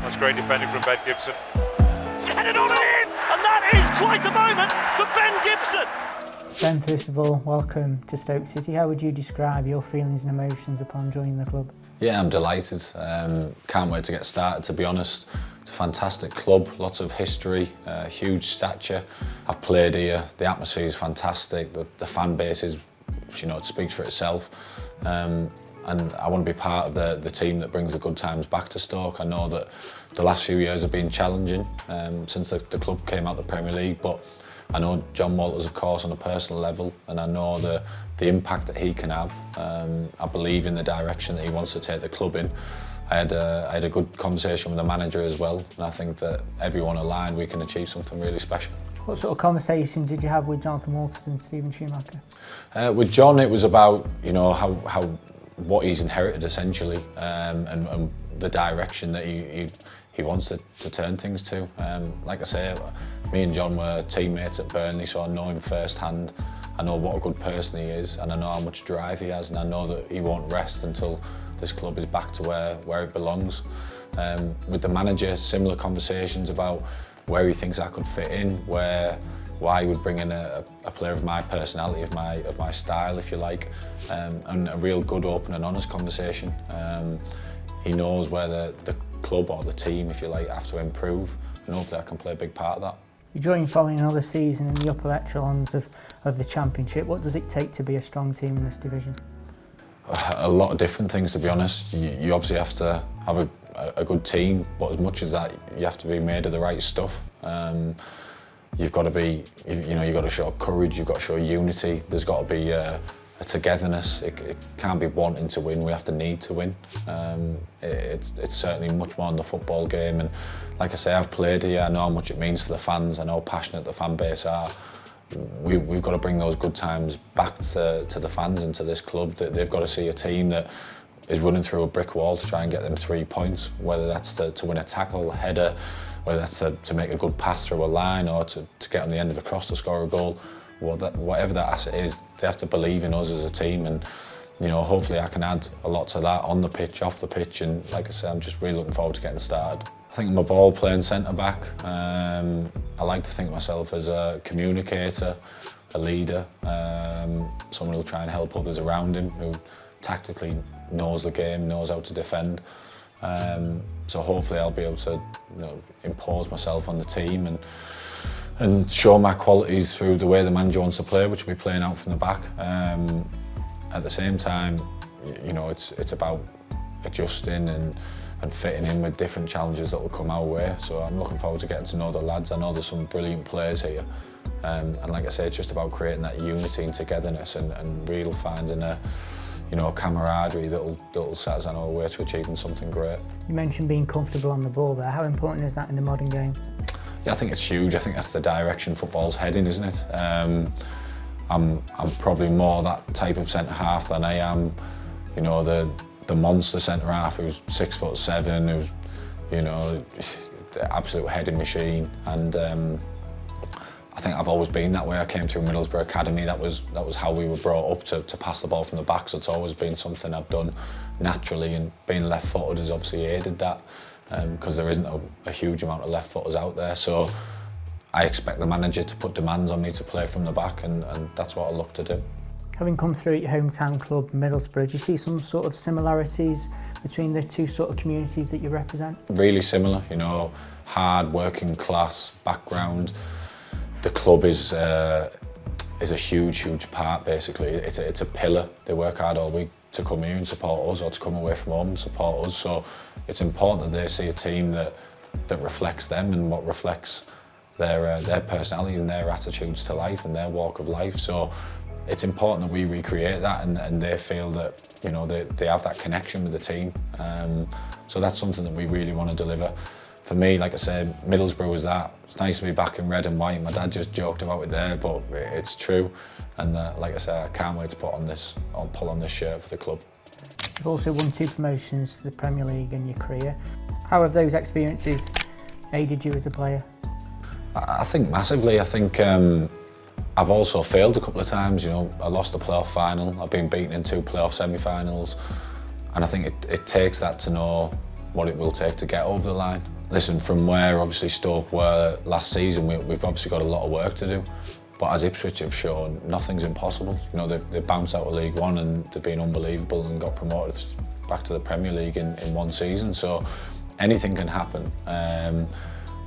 That's great defending from Ben Gibson. Headed on in, and that is quite a moment for Ben Gibson. Ben, first of all, welcome to Stoke City. How would you describe your feelings and emotions upon joining the club? Yeah, I'm delighted. Can't wait to get started, to be honest. It's a fantastic club, lots of history, huge stature. I've played here, the atmosphere is fantastic, the fan base is, it speaks for itself. And I want to be part of the team that brings the good times back to Stoke. I know that the last few years have been challenging since the club came out of the Premier League, but I know John Walters, of course, on a personal level, and I know the impact that he can have. I believe in the direction that he wants to take the club in. I had a good conversation with the manager as well, and I think that everyone aligned, we can achieve something really special. What sort of conversations did you have with Jonathan Walters and Steven Schumacher? With John, it was about what he's inherited essentially, and the direction that he wants to turn things to. Like I say, me and John were teammates at Burnley, so I know him firsthand. I know what a good person he is, and I know how much drive he has, and I know that he won't rest until this club is back to where it belongs. With the manager, similar conversations about where he thinks I could fit in, why he would bring in a player of my personality, of my style, if you like, and a real good, open and honest conversation. He knows where the club or the team, if you like, have to improve, and hopefully I can play a big part of that. You joined following another season in the upper echelons of the Championship. What does it take to be a strong team in this division? A lot of different things, to be honest. You obviously have to have a good team, but as much as that, you have to be made of the right stuff. You've got to be, you've got to show courage, you've got to show unity. There's got to be a togetherness. It can't be wanting to win, we have to need to win. It's certainly much more in the football game, and like I say, I've played here, I know how much it means to the fans, I know how passionate the fan base are. We've got to bring those good times back to the fans and to this club. They've got to see a team that is running through a brick wall to try and get them 3 points, whether that's to win a tackle, a header, whether that's to make a good pass through a line, or to get on the end of a cross to score a goal. Whatever that asset is, they have to believe in us as a team, and hopefully I can add a lot to that on the pitch, off the pitch, and like I said, I'm just really looking forward to getting started. I think I'm a ball playing centre back. I like to think of myself as a communicator, a leader, someone who'll try and help others around him, who tactically knows the game, knows how to defend. So hopefully I'll be able to impose myself on the team and show my qualities through the way the manager wants to play, which will be playing out from the back. At the same time, it's about adjusting and fitting in with different challenges that will come our way. So I'm looking forward to getting to know the lads. I know there's some brilliant players here. And like I say, it's just about creating that unity and togetherness and real finding a camaraderie that'll set us on our way to achieving something great. You mentioned being comfortable on the ball there. How important is that in the modern game? Yeah, I think it's huge. I think that's the direction football's heading, isn't it? I'm probably more that type of centre half than I am, the monster centre half who's 6'7", who's, the absolute heading machine. And I think I've always been that way. I came through Middlesbrough Academy. That was how we were brought up to pass the ball from the back. So it's always been something I've done naturally, and being left-footed has obviously aided that, because there isn't a huge amount of left-footers out there. So I expect the manager to put demands on me to play from the back, and that's what I look to do. Having come through at your hometown club, Middlesbrough, do you see some sort of similarities between the two sort of communities that you represent? Really similar, hard working class background. The club is a huge part, basically. It's a pillar. They work hard all week to come here and support us, or to come away from home and support us. So it's important that they see a team that reflects them and what reflects their personalities and their attitudes to life and their walk of life. So it's important that we recreate that, and they feel that they have that connection with the team. So that's something that we really want to deliver. For me, like I said, Middlesbrough was that. It's nice to be back in red and white. My dad just joked about it there, but it's true. And like I said, I can't wait to pull on this shirt for the club. You've also won 2 promotions to the Premier League in your career. How have those experiences aided you as a player? I think massively. I think I've also failed a couple of times. I lost the playoff final. I've been beaten in 2 playoff semi-finals, and I think it takes that to know what it will take to get over the line. Listen, from where obviously Stoke were last season, we've obviously got a lot of work to do. But as Ipswich have shown, nothing's impossible. You know, they've bounced out of League One and they've been unbelievable and got promoted back to the Premier League in one season. So anything can happen.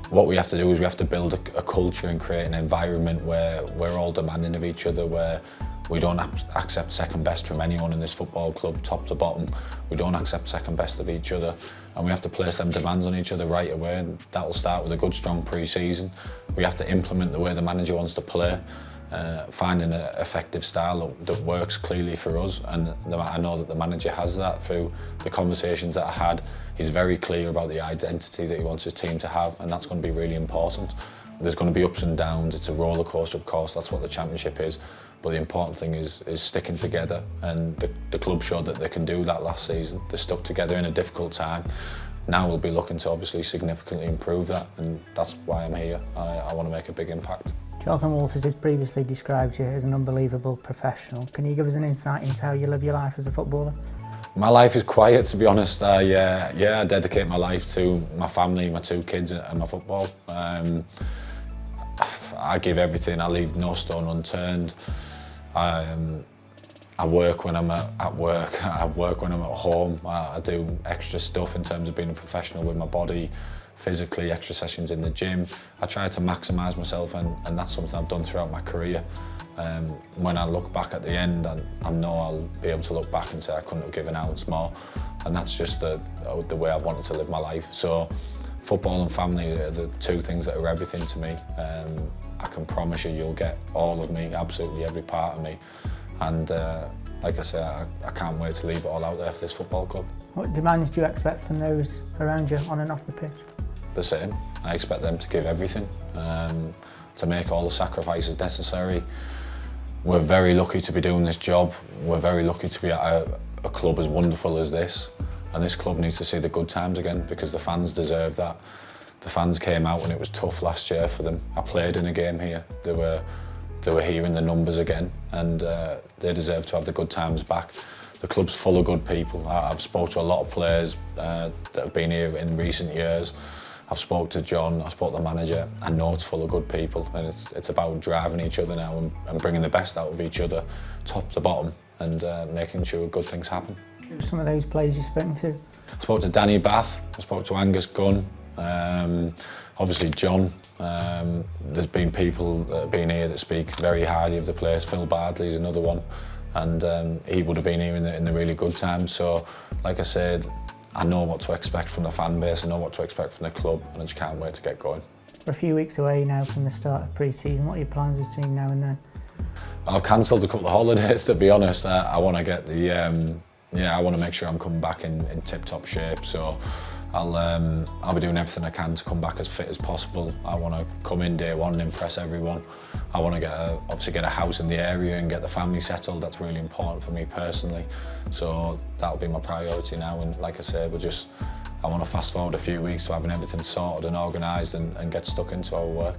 What we have to do is we have to build a culture and create an environment where we're all demanding of each other, where we don't accept second best from anyone in this football club, top to bottom. We don't accept second best of each other, and we have to place them demands on each other right away. And that will start with a good, strong pre-season. We have to implement the way the manager wants to play, finding an effective style that works clearly for us. And I know that the manager has that through the conversations that I had. He's very clear about the identity that he wants his team to have, and that's going to be really important. There's going to be ups and downs. It's a roller coaster, of course. That's what the Championship is. But the important thing is sticking together, and the club showed that they can do that last season. They stuck together in a difficult time. Now we'll be looking to obviously significantly improve that, and that's why I'm here. I want to make a big impact. Jonathan Walters has previously described you as an unbelievable professional. Can you give us an insight into how you live your life as a footballer? My life is quiet, to be honest. I dedicate my life to my family, my 2 kids and my football. I give everything, I leave no stone unturned. I work when I'm at work, I work when I'm at home. I do extra stuff in terms of being a professional with my body, physically, extra sessions in the gym. I try to maximise myself, and that's something I've done throughout my career. When I look back at the end, I know I'll be able to look back and say I couldn't have given an ounce more, and that's just the way I wanted to live my life. So football and family are the 2 things that are everything to me. I can promise you'll get all of me, absolutely every part of me, and like I say, I can't wait to leave it all out there for this football club. What demands do you expect from those around you on and off the pitch? The same. I expect them to give everything, to make all the sacrifices necessary. We're very lucky to be doing this job. We're very lucky to be at a club as wonderful as this. And this club needs to see the good times again, because the fans deserve that. The fans came out when it was tough last year for them. I played in a game here. They were here in the numbers again, and they deserve to have the good times back. The club's full of good people. I've spoke to a lot of players that have been here in recent years. I've spoke to John, I spoke to the manager. I know it's full of good people, and it's about driving each other now and bringing the best out of each other, top to bottom, and making sure good things happen. Some of those players you've spoken to? I spoke to Danny Bath, I spoke to Angus Gunn, obviously John. There's been people that have been here that speak very highly of the place. Phil Bardley's another one, and he would have been here in the really good times. So, like I said, I know what to expect from the fan base, I know what to expect from the club, and I just can't wait to get going. We're a few weeks away now from the start of pre-season. What are your plans between now and then? I've cancelled a couple of holidays, to be honest. I want to get I want to make sure I'm coming back in tip-top shape. So I'll be doing everything I can to come back as fit as possible. I want to come in day one and impress everyone. I want to obviously get a house in the area and get the family settled. That's really important for me personally. So that'll be my priority now. And like I said, I want to fast forward a few weeks to having everything sorted and organised and get stuck into our work.